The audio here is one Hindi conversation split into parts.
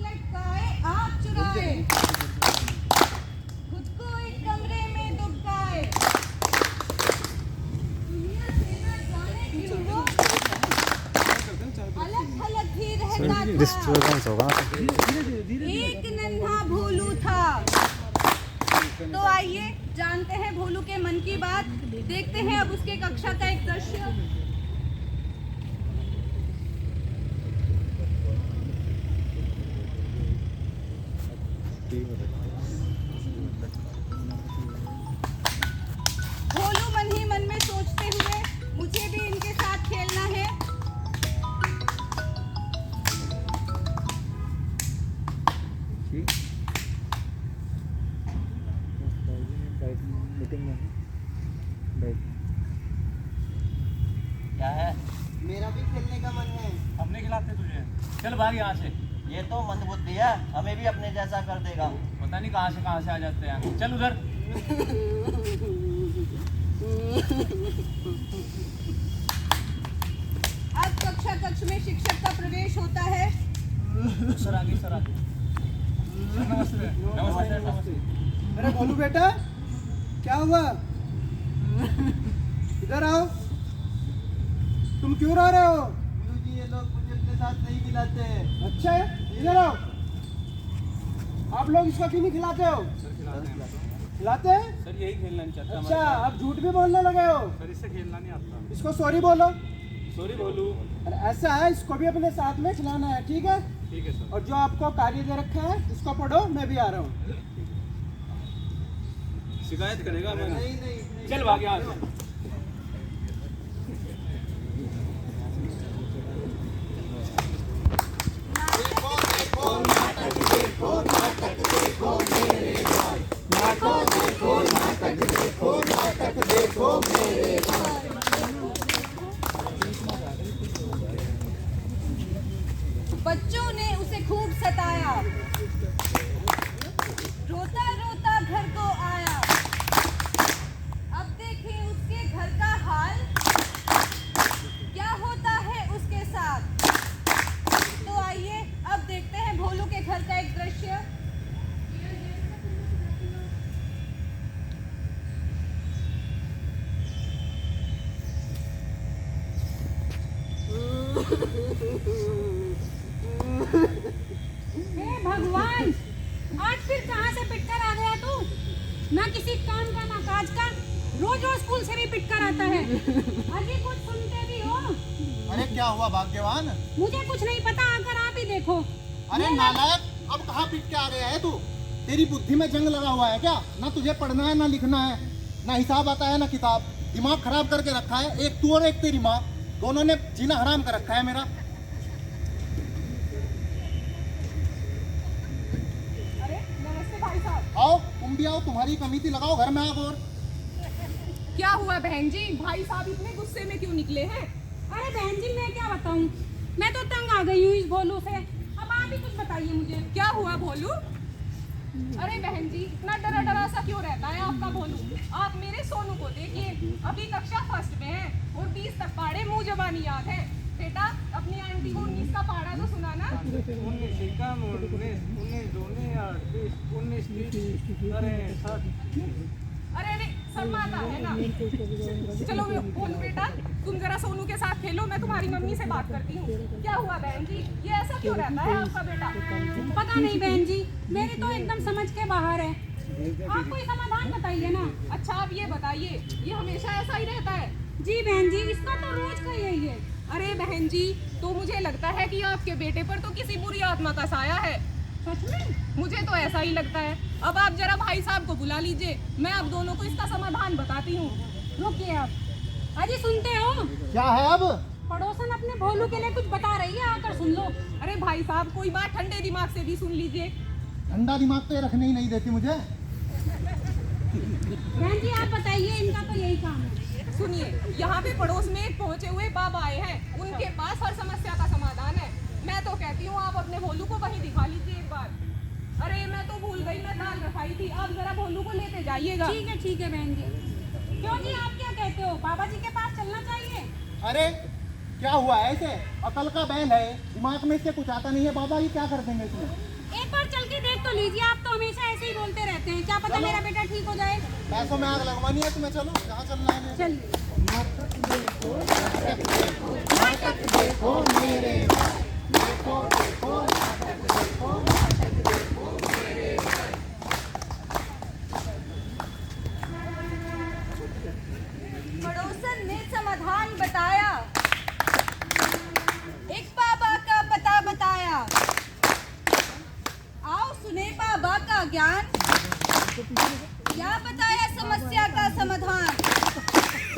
लटकाए आप चुराए, खुद को एक कमरे में दुबकाए, दुनिया से न जाने क्यों वो अलग थलग ही रहता था। एक नन्हा भोलू था। तो आइए जानते हैं भोलू के मन की बात, देखते हैं अब उसके कक्षा का एक दृश्य। भोलू मन ही मन में सोचते हुए, मुझे भी इनके साथ खेलना है। क्या है? मेरा भी खेलने का मन है। हम नहीं खिलाते तुझे, चल भाग यहाँ से। ये तो मंदबुद्धि है, हमें भी अपने जैसा कर देगा। पता नहीं कहाँ से आ जाते हैं। चल उधर। अब कक्षा कक्ष में शिक्षक का प्रवेश होता है। सर आगे, सर आगे। नमस्ते नमस्ते। अरे बोलू बेटा, क्या हुआ? इधर आओ। तुम क्यों रो रहे हो? गुरुजी, ये लोग मुझे अपने साथ नहीं खिलाते हैं। अच्छा है, इधर आओ। आप लोग इसको क्यों नहीं खिलाते हो? सर खिलाते हैं। खिलाते हैं? सर यही खेलना नहीं चाहता। अच्छा, आप झूठ भी बोलने लगे हो। सर इससे खेलना नहीं आता। इसको सॉरी बोलो। सॉरी बोलू। अरे ऐसा है, इसको भी अपने साथ में खिलाना है, ठीक है? ठीक है सर। और जो आपको कार्य दे रखा है इसको पढ़ो, मैं भी आ रहा हूँ। शिकायत करेगा मैं। नहीं। चल भाग यहाँ से। बच्चों ने उसे खूब सताया, रोता रोता घर को आया। अब देखें उसके घर का हाल, क्या होता है उसके साथ। तो आइए अब देखते हैं भोलू के घर का एक दृश्य। हे भगवान, आज फिर कहाँ से पिटकर आ गया तू? ना किसी काम का ना काज का, रोज रोज स्कूल से भी पिटकर आता है। अभी कुछ सुनते भी हो? अरे क्या हुआ भाग्यवान? मुझे कुछ नहीं पता, आकर आप ही देखो। अरे नालायक, अब कहाँ पिट के आ गया है तू? तेरी बुद्धि में जंग लगा हुआ है क्या? ना तुझे पढ़ना है ना लिखना है, ना हिसाब आता है ना किताब। दिमाग खराब करके रखा है, एक तू और एक तेरी माँ, दोनों ने जीना हराम कर रखा है मेरा। अरे नमस्ते भाई साहब। आओ तुम भी आओ, तुम्हारी कमी थी, लगाओ घर में आग और। क्या हुआ बहन जी, भाई साहब इतने गुस्से में क्यों निकले हैं? अरे बहन जी, मैं क्या बताऊं, मैं तो तंग आ गई हूँ इस भोलू से। अब आप ही कुछ बताइए मुझे। क्या हुआ भोलू? अरे बहन जी, इतना डरा डरा सा क्यों रहता है आपका भोलू? आप मेरे सोनू को देखिए, अभी कक्षा फर्स्ट में है और 20 तक पढ़े मुंह जबानी याद है। बेटा अपनी आंटी को 19 का पढ़ा तो सुनाना। 19 अरे अरे शर्माता है ना। चलो भोलू बेटा, तुम जरा सोनू के साथ खेलो, मैं तुम्हारी मम्मी से बात करती हूँ। क्या हुआ बहन जी, ये ऐसा क्यों रहता है आपका बेटा? पता नहीं बहन जी, मेरी तो एकदम समझ के बाहर है। आप कोई समाधान बताइए ना। अच्छा आप ये बताइए, ये हमेशा ऐसा ही रहता है? जी बहन जी, इसका तो रोज का यही है। अरे बहन जी, तो मुझे लगता है कि आपके बेटे पर तो किसी बुरी आत्मा का साया है। सच में? मुझे तो ऐसा ही लगता है। अब आप जरा भाई साहब को बुला लीजिए, मैं आप दोनों को इसका समाधान बताती हूँ। रुकिए आप। अजी सुनते हो? क्या है अब? पड़ोसन अपने भोलू के लिए कुछ बता रही है, आकर सुन लो। अरे भाई साहब, कोई बात ठंडे दिमाग से भी सुन लीजिए। ठंडा दिमाग तो ये रखने ही नहीं देती मुझे। बहन जी आप बताइए, इनका तो यही काम है। सुनिए, यहाँ पे पड़ोस में एक पहुँचे हुए बाबा आए हैं, उनके पास हर समस्या का समाधान है। मैं तो कहती हूँ आप अपने भोलू को वहीं दिखा लीजिए एक बार। अरे मैं तो भूल गई, मैं दाल रखाई थी, आप जरा भोलू को लेते जाइएगा। ठीक है बहन जी। क्यों जी, आप क्या कहते हो, बाबा जी के पास चलना चाहिए? अरे क्या हुआ है इसे? अकल का बैल है, दिमाग में इससे कुछ आता नहीं है। बाबा जी क्या कर देंगे इसमें? एक बार चल के देख तो लीजिए, आप तो हमेशा ऐसे ही बोलते रहते हैं, क्या पता मेरा बेटा ठीक हो जाए। पैसों में आग लगवानी है तुम्हें, चलो जहाँ चलना है। चलिए। पड़ोसन ने समाधान बताया, एक बाबा का पता बताया। आओ सुने बाबा का ज्ञान, क्या बताया समस्या का समाधान।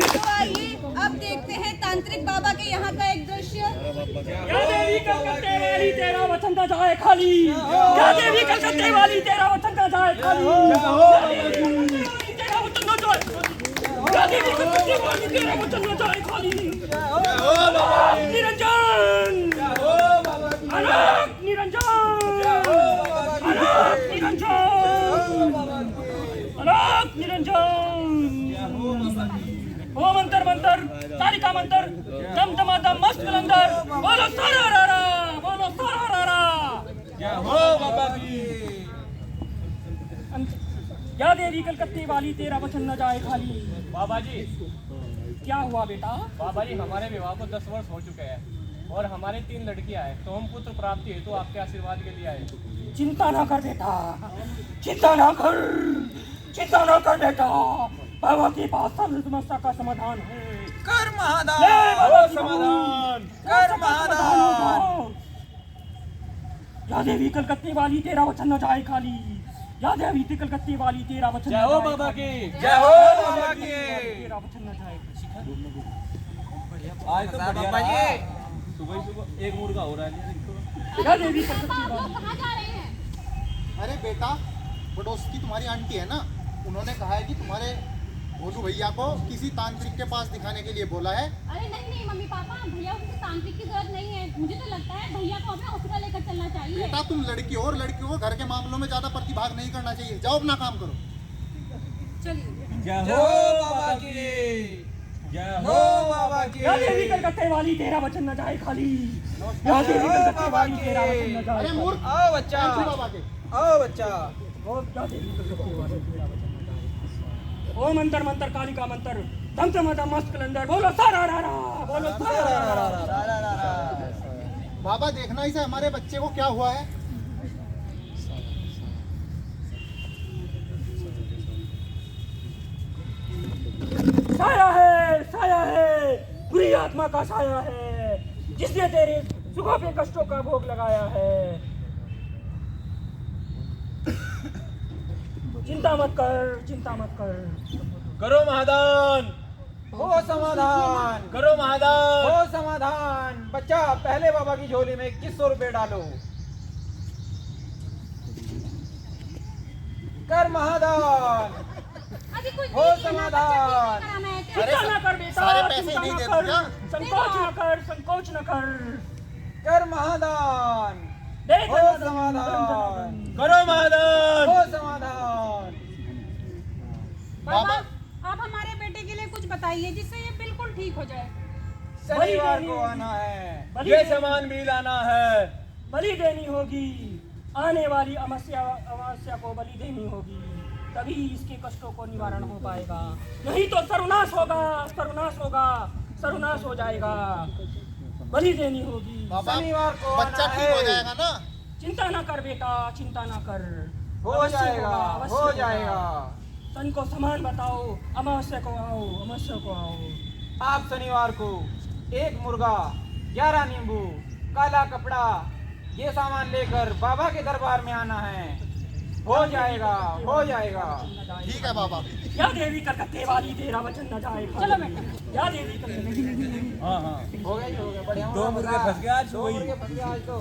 तो आइए अब देखते हैं तांत्रिक बाबा के यहाँ का एक दृश्य। क्या देवी कलकत्ते वाली तेरा वचन का जाए खाली, क्या देवी कलकत्ते वाली तेरा वचन का जाए खाली, तेरा वचन का जाए, क्या देवी कलकत्ते वाली तेरा वचन का जाए खाली। निरंजन, अनंत निरंजन, अनंत निरंजन, अनंत निरंजन। ओ मंत्र मंत्र कालिका मंत्र, दम दमादम मस्त कलंदर, बोलो सारा रारा, बोलो सारा रारा। जय हो बाबा की। क्या देवी कलकत्ते वाली तेरा वचन न जाए खाली। बाबा जी, क्या हुआ बेटा? बाबा जी हमारे विवाह को 10 वर्ष हो चुके हैं और हमारे 3 लड़कियां हैं, तो हम पुत्र प्राप्ति हेतु आपके आशीर्वाद के लिए आए। चिंता ना कर बेटा, चिंता ना कर, चिंता ना कर बेटा, बाबा के पास सब समस्या का समाधान है। कर ले महादान, बाबा की समाधान, समस्या कर का महादान। समाधान होगा। या देवी कलकत्ते वाली तेरा वचन न जाए खाली, या देवी कलकत्ते वाली तेरा वचन न जय हो जाए बाबा खाली। की, जय हो बाबा की। तेरा वचन न जाए। आज तो बाबा जी सुबह ही सुबह एक मुर्गा हो रहा है। या देवी कलकत्ते वाली। कहाँ जा रहे हैं? अरे बेटा, पड़ोस की तुम्हारी आंटी है ना, उन्होंने कहा है कि तुम्हारे भोलू भैया को किसी तांत्रिक के पास दिखाने के लिए बोला है। अरे नहीं नहीं मम्मी पापा, भैया को किसी तांत्रिक की जरूरत नहीं है। मुझे तो लगता है भैया को अपने हॉस्पिटल लेकर चलना चाहिए। बेटा तुम लड़की हो और लड़कियों को घर के मामलों में ज्यादा प्रतिभाग नहीं करना चाहिए, जाओ अपना काम करो। चलिए। जय हो बाबा की, जय हो बाबा की। या देवी कलकत्ते वाली तेरा वचन न जाए खाली, या देवी कलकत्ते वाली तेरा वचन न जाए अरे खाली। मूर्ख, आओ बच्चा, कैंची बाबा के। आओ बच्चा। ओ या देवी कलकत्ते वाली तेरा वचन न जाए खाली। ओ मंत्र मंत्र कालिका मंत्र, दम दम मस्त कलंदर, बोलो सारा रारा, बोलो सारा रारा। बाबा देखना इसे हमारे बच्चे को क्या हुआ है। साया है, बुरी आत्मा का साया है, जिसने तेरे सुखों पे कष्टों का भोग लगाया है। चिंता मत कर, चिंता मत कर। करो महादान, हो समाधान, करो महादान, हो समाधान। बच्चा पहले बाबा की झोली में 2100 रुपए डालो। कर महादान, अभी कुछ हो नहीं किया, समाधान। कराना है क्या? चिंता ना कर बेटा, सारे पैसे चिंता नहीं ना दे कर, दूंगा। संकोच न कर, संकोच न कर। कर महादान, दे हो समाधान, करो महादान, हो समाधान। बाबा आप हमारे बेटे के लिए कुछ बताइए जिससे ये बिल्कुल ठीक हो जाए। शनिवार को आना है, बलि ये देनी- सामान भी लाना है। बलि देनी होगी, आने वाली अमावस्या को बलि देनी होगी, तभी इसके कष्टों को निवारण हो पाएगा। नहीं तो सर्वनाश होगा, सर्वनाश होगा, सर्वनाश हो जाएगा। बलि देनी होगी। बाबा शनिवार को बच्चा आना ठीक हो है। जाएगा ना। चिंता ना कर बेटा, चिंता ना कर। हो अवश्य जाएगा, होगा, अवश्य हो होगा। जाएगा। सन को सामान बताओ, अमावस्या को आओ, अमावस्या को आओ। आप शनिवार को 1 मुर्गा, 11 नींबू, काला कपड़ा, ये सामान लेकर बाबा के दरबार में आना है। हो जाएगा, हो जाएगा। ठीक है बाबा। या देवी कलकत्ते वाली तेरा वचन न जाए। चलो बेटा, या देवी कलकत्ते। हाँ हाँ, हो गया जी, हो गया, बढ़िया। 2 मुर्गे फंस गए आज, 2 वही। मुर्गे फंस गए आज तो।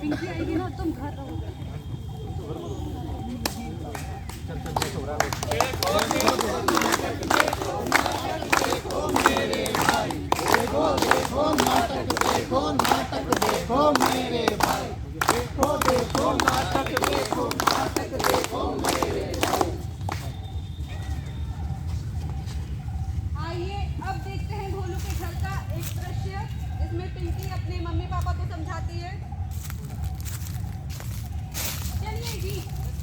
पिंकी आएगी ना, तुम घर रहोगे। देखो नाटक देखो मेरे भाई, देखो देखो नाटक देखो, नाटक देखो मेरे भाई। आइए अब देखते हैं भोलू के घर का एक दृश्य, जिसमें पिंकी अपने मम्मी पापा को समझाती है।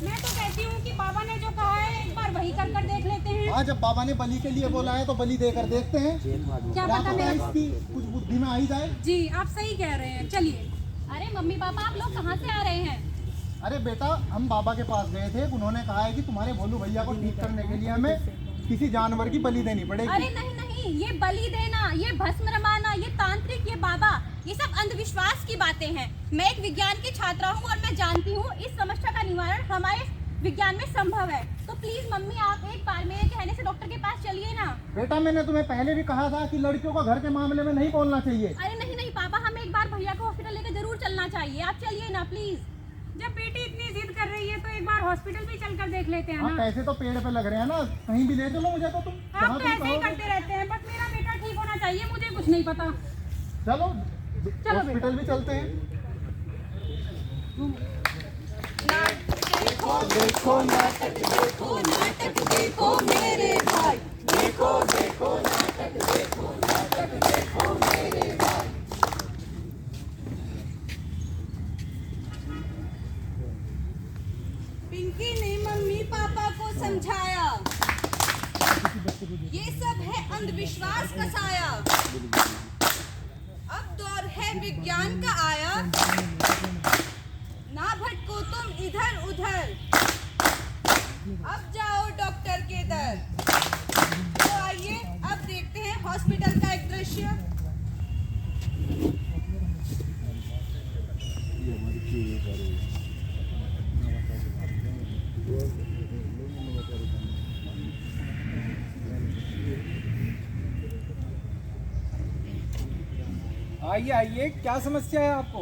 मैं तो कहती हूँ कि बाबा ने जो कहा है एक बार वही कर कर देख लेते हैं। हाँ, जब बाबा ने बलि के लिए बोला है तो बलि देकर देखते हैं, क्या क्या पता पता मेरे इसकी कुछ बुद्धि में आ ही जाए। जी आप सही कह रहे हैं। चलिए। अरे मम्मी पापा आप लोग कहाँ से आ रहे हैं? अरे बेटा, हम बाबा के पास गए थे, उन्होंने कहा है कि तुम्हारे भोलू भैया को ठीक करने के लिए हमें किसी जानवर की बलि देनी पड़ेगी। अरे नहीं नहीं, ये बलि देना, ये भस्म रमाना, ये तांत्रिक, ये बाबा, ये सब अंधविश्वास की बातें हैं। मैं एक विज्ञान की छात्रा हूँ और मैं जानती हूँ इस समस्या का निवारण हमारे विज्ञान में संभव है। तो प्लीज मम्मी आप एक बार मेरे कहने से डॉक्टर के पास चलिए ना। बेटा, मैंने तुम्हें पहले भी कहा था कि लड़कियों को घर के मामले में नहीं बोलना चाहिए। अरे नहीं नहीं पापा, हमें एक बार भैया को हॉस्पिटल लेकर जरूर चलना चाहिए। आप चलिए ना प्लीज। जब बेटी इतनी जिद कर रही है तो एक बार हॉस्पिटल भी चलकर देख लेते हैं हाँ, ना। पैसे तो पेड़ पे लग रहे हैं ना, कहीं भी ले चलो मुझे तो तुम आप जहाँ तो तुम ऐसे ही कहोगे। करते रहते हैं, बस मेरा बेटा ठीक होना चाहिए, मुझे कुछ नहीं पता। चलो बेटा। हॉस्पिटल भी चलते हैं। देखो नाटक देखो मेरे भाई, देखो देखो नाटक देखो मेरे भाई। पिंकी ने मम्मी पापा को समझाया, ये सब है अंधविश्वास का साया। अब दौर है विज्ञान का आया, ना भटको तुम इधर उधर, अब जाओ डॉक्टर के दर। तो आइए अब देखते हैं हॉस्पिटल का एक दृश्य। आइए आइए, क्या समस्या है आपको?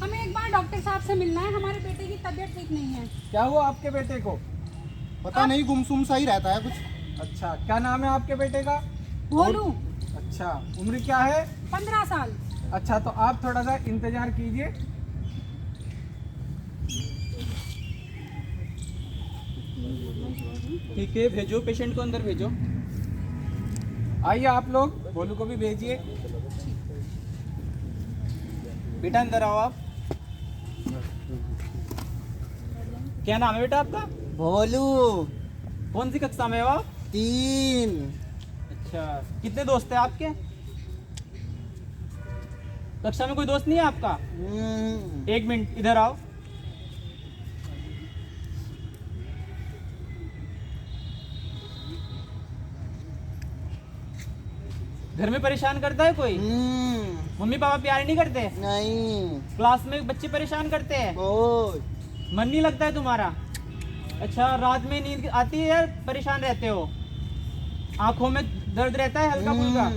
हमें एक बार डॉक्टर साहब से मिलना है, हमारे बेटे की तबीयत ठीक नहीं है। क्या हुआ आपके बेटे को? पता नहीं, गुमसुम सा ही रहता है कुछ। अच्छा, क्या नाम है आपके बेटे का? भोलू। अच्छा, उम्र क्या है? 15 साल। अच्छा, तो आप थोड़ा सा इंतजार कीजिए। ठीक है, भेजो पेशेंट को अंदर भेजो। आइए आप लोग, भोलू को भी भेजिए। बेटा अंदर आओ आप। क्या नाम है बेटा आपका? भोलू कौन सी कक्षा में हो आप? 3। अच्छा, कितने दोस्त हैं आपके? कक्षा में कोई दोस्त नहीं है आपका? एक मिनट इधर आओ। घर में परेशान करता है कोई? मम्मी पापा प्यार नहीं करते? नहीं। क्लास में बच्चे परेशान करते हैं? बहुत। मन नहीं लगता है तुम्हारा? अच्छा, रात में नींद आती है या परेशान रहते हो? आंखों में दर्द रहता है हल्का फुल्का?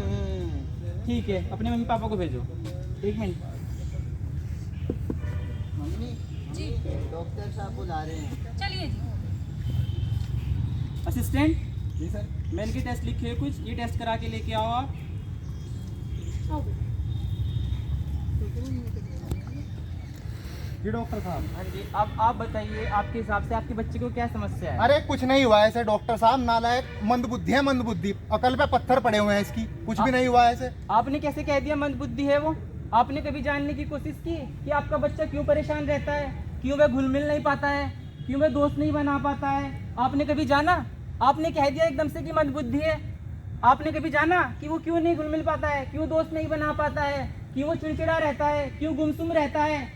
ठीक है, अपने मम्मी पापा को भेजो। एक मिनट। मम्मी जी डॉक्टर साहब बुला रहे हैं। चलिए जी। असिस्टेंट जी सर, मेल की टेस्ट लिखी है कुछ, ये टेस्ट करा के लेके आओ आप। जी डॉक्टर साहब। हाँ जी, अब आप बताइए आपके हिसाब से आपके बच्चे को क्या समस्या है? अरे कुछ नहीं हुआ ऐसे डॉक्टर साहब, नालायक मंदबुद्धि है, मंदबुद्धि, अकल पे पत्थर पड़े हुए हैं इसकी, कुछ भी नहीं हुआ ऐसे। आपने कैसे कह दिया मंदबुद्धि है वो? आपने कभी जानने की कोशिश की कि आपका बच्चा क्यों परेशान रहता है, क्यों वह घुल मिल नहीं पाता है, क्यों वह दोस्त नहीं बना पाता है? आपने कभी जाना? आपने कह दिया एकदम से कि मंदबुद्धि है। आपने कभी जाना कि वो क्यों नहीं घुल मिल पाता है, क्यों दोस्त नहीं बना पाता है, क्यों वो चिड़चिड़ा रहता है, क्यों गुमसुम रहता है?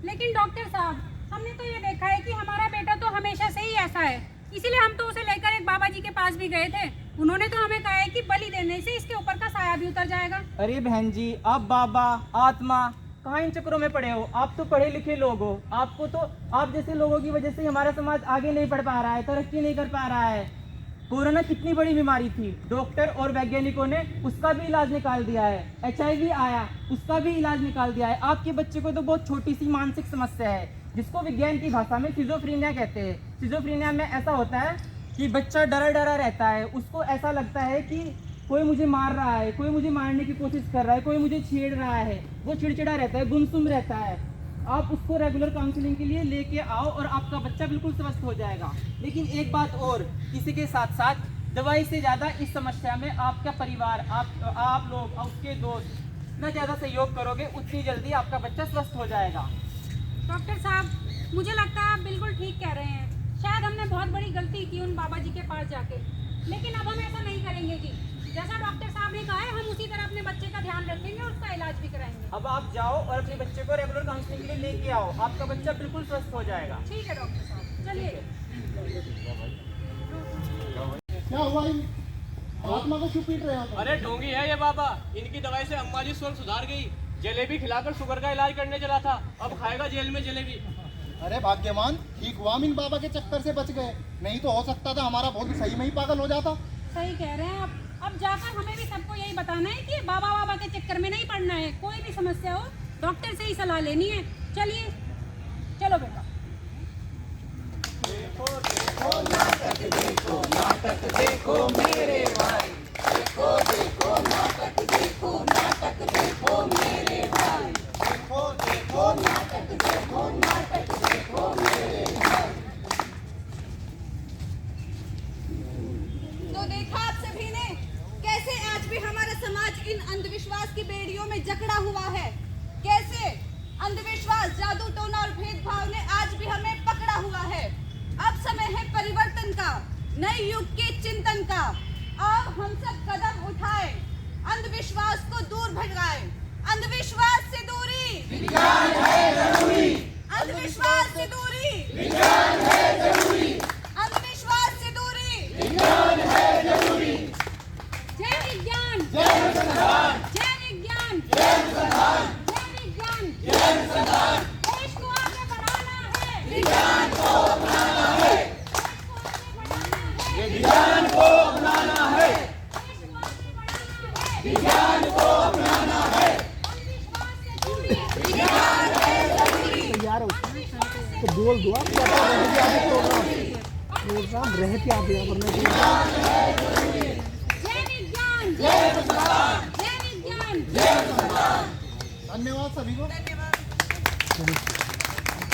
लेकिन डॉक्टर साहब, हमने तो ये देखा है कि हमारा बेटा तो हमेशा से ही ऐसा है, इसीलिए हम तो उसे लेकर एक बाबा जी के पास भी गए थे। उन्होंने तो हमें कहा है कि बलि देने से इसके ऊपर का साया भी उतर जाएगा। अरे बहन जी, आप बाबा आत्मा कहाँ इन चक्करों में पड़े हो? आप तो पढ़े लिखे लोग हो, आपको तो आप जैसे लोगों की वजह से हमारा समाज आगे नहीं बढ़ पा रहा है, तरक्की नहीं कर पा रहा है। कोरोना कितनी बड़ी बीमारी थी, डॉक्टर और वैज्ञानिकों ने उसका भी इलाज निकाल दिया है। HIV आया, उसका भी इलाज निकाल दिया है। आपके बच्चे को तो बहुत छोटी सी मानसिक समस्या है, जिसको विज्ञान की भाषा में सिजोफ्रेनिया कहते हैं। सिजोफ्रेनिया में ऐसा होता है कि बच्चा डरा डरा रहता है, उसको ऐसा लगता है कि कोई मुझे मार रहा है, कोई मुझे मारने की कोशिश कर रहा है, कोई मुझे छेड़ रहा है, वो चिड़चिड़ा रहता है, गुमसुम रहता है। आप उसको रेगुलर काउंसलिंग के लिए लेके आओ और आपका बच्चा बिल्कुल स्वस्थ हो जाएगा। लेकिन एक बात और, किसी के साथ साथ दवाई से ज़्यादा इस समस्या में आपका परिवार, आप लोग और उसके दोस्त जितना ज़्यादा सहयोग करोगे, उतनी जल्दी आपका बच्चा स्वस्थ हो जाएगा। डॉक्टर साहब, मुझे लगता है आप बिल्कुल ठीक कह रहे हैं। शायद हमने बहुत बड़ी गलती की उन बाबा जी के पास जाके, लेकिन अब हम ऐसा नहीं करेंगे जी। जैसा डॉक्टर साहब ने कहा है हम उसी तरह अपने बच्चे का ध्यान रखेंगे और उसका इलाज भी कराएंगे। अब आप जाओ और अपने बच्चे को रेगुलर काउंसलिंग के लिए लेके आओ, आपका बच्चा बिल्कुल स्वस्थ हो जाएगा। ठीक है डॉक्टर साहब, चलिए। क्या हुआ इन आत्मा को क्यों पीट रहे हो? अरे ढोंगी है ये बाबा, इनकी दवाई से अम्मा जी स्वर सुधार गई। जलेबी खिलाकर शुगर का इलाज करने चला था, अब खाएगा जेल में जलेबी। अरे भाग्यवान, ठीक हुआ हम इन बाबा के चक्कर से बच गए, नहीं तो हो सकता था हमारा बहुत सही में ही पागल हो जाता। सही कह रहे हैं आप। अब जाकर हमें भी सबको यही बताना है कि बाबा बाबा के चक्कर में नहीं पड़ना है। कोई भी समस्या हो डॉक्टर से ही सलाह लेनी है। चलिए, चलो बेटा। तो देखा आप सभी ने कैसे आज भी हमारा समाज इन अंधविश्वास की बेड़ियों में जकड़ा हुआ है। कैसे अंधविश्वास, जादू टोना और भेदभाव ने आज भी हमें पकड़ा हुआ है। अब समय है परिवर्तन का, नए युग के चिंतन का। आओ हम सब कदम उठाएं, अंधविश्वास को दूर भगाएं। अंधविश्वास से दूरी, विज्ञान है जरूरी। अंधविश्वास से दूरी, विज्ञान है जरूरी। अंधविश्वास से दूरी, विज्ञान है जरूरी। जय विज्ञान, जय अनुसंधान, जय विज्ञान, जय अनुसंधान, जय विज्ञान। जय अनुसंधान। देश को आगे बढ़ाना है, विज्ञान को अपनाना है, देश को आगे बढ़ाना है, विज्ञान को अपनाना है, देश को आगे बढ़ाना है। विज्ञान को अपनाना है। अंधविश्वास से दूरी, विज्ञान है जरूरी। अंधविश्वास से तो बोल दो आप क्या प्रोग्राम रहे थे आप यहाँ पर जय विज्ञान, जय अनुसंधान, जय विज्ञान। जय अनुसंधान। धन्यवाद सभी को। धन्यवाद।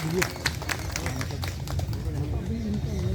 मैं